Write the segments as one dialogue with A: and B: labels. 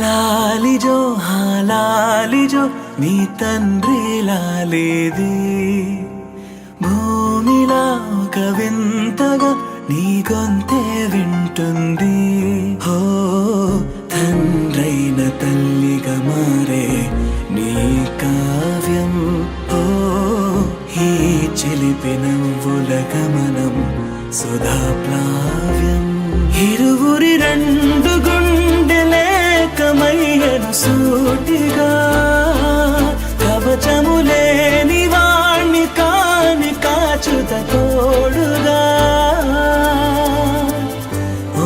A: లాలిజో లాలిజో నీ తండ్రి లాలేది భూమిలా ఒక వింతగా నీ గొంతే వింటుంది హో తండ్రైన తల్లిగా మారే నీ కావ్యం హో ఈ చిలిపి నవ్వుల గమనం సుధా ప్లావ్యం ఇరువురి రెండు గుండెలేకమయ్యను సూటిగా కవచములేని వాణ్ణి కాని కాచుత తోడుగా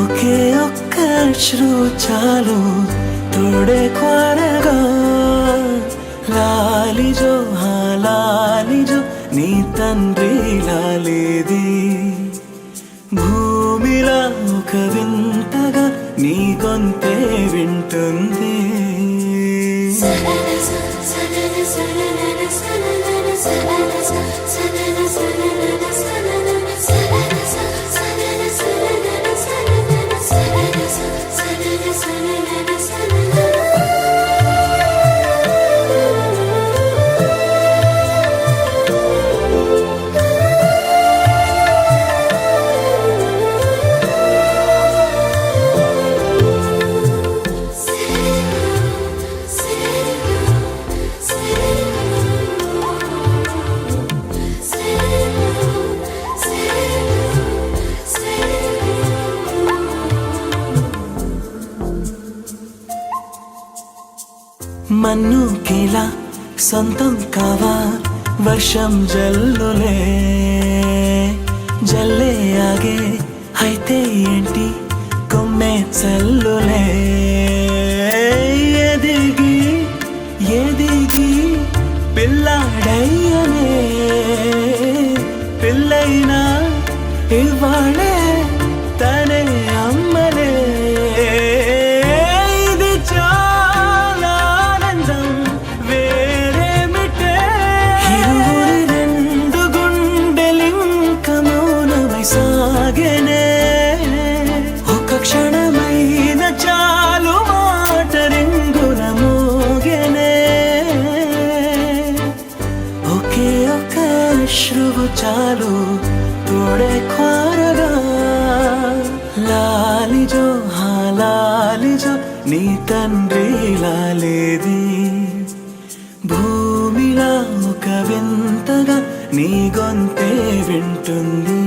A: ఒకే ఒక్క అశ్రు చాలు తోడే కోరగా లాలిజో లాలిజో నీ తండ్రి లాలేది భూమిలా ఒక వింతగా నీ గొంతే వింటుంది మన్నుకిలా సొంతం కావా వర్షం జల్లులే జల్లే ఆగే అయితే ఏంటి కొమ్మే చల్లులే ఎదిగి ఎదిగి పిల్లాడయ్యనే పిల్లైనా ఇవాళే తనే అమ్మలే ఒక క్షణమైన చాలు మాట రింగున మోగెనే ఒకే ఒక అశ్రువు చాలు తోడే కోరగా లాలిజో లాలిజో నీ తండ్రి లాలేది భూమిలా ఒక వింతగా నీ గొంతే వింటుంది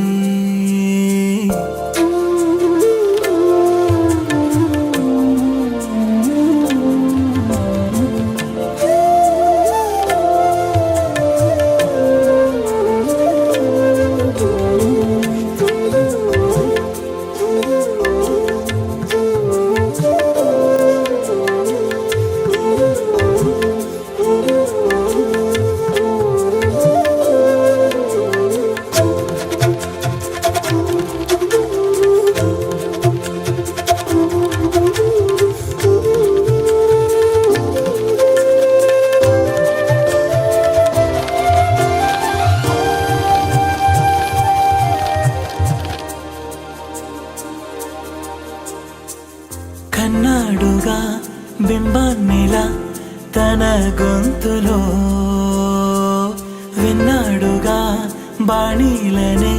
A: కన్నాడుగా బింబాన్నిలా తన గొంతులో విన్నాడుగా బాణీలనే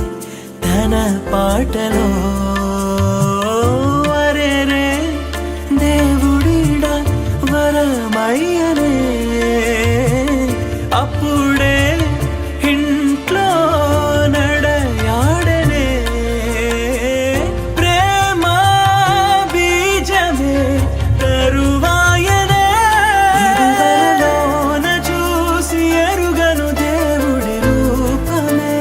A: తన పాటలో అరేరే దేవుడిడా వరమయ్యనే అప్పుడే ఇంట్లో నడయాడనే ప్రేమ బీజమే తరువాయనే ఇరువలోన చూసి ఎరుగను దేవుడి రూపమే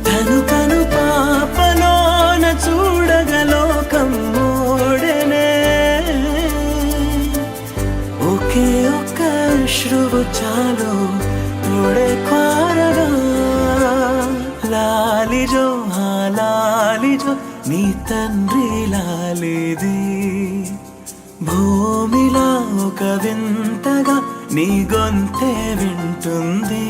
A: తను కను పాపలోన చూడగలోకం మోడెనే ఒకే ఒక్క అశ్రువు చాలు తోడే కోరగా లాలిజో లాలిజో నీ తండ్రి లాలేది భూమిలా ఒక వింతగా నీ గొంతే వింటుంది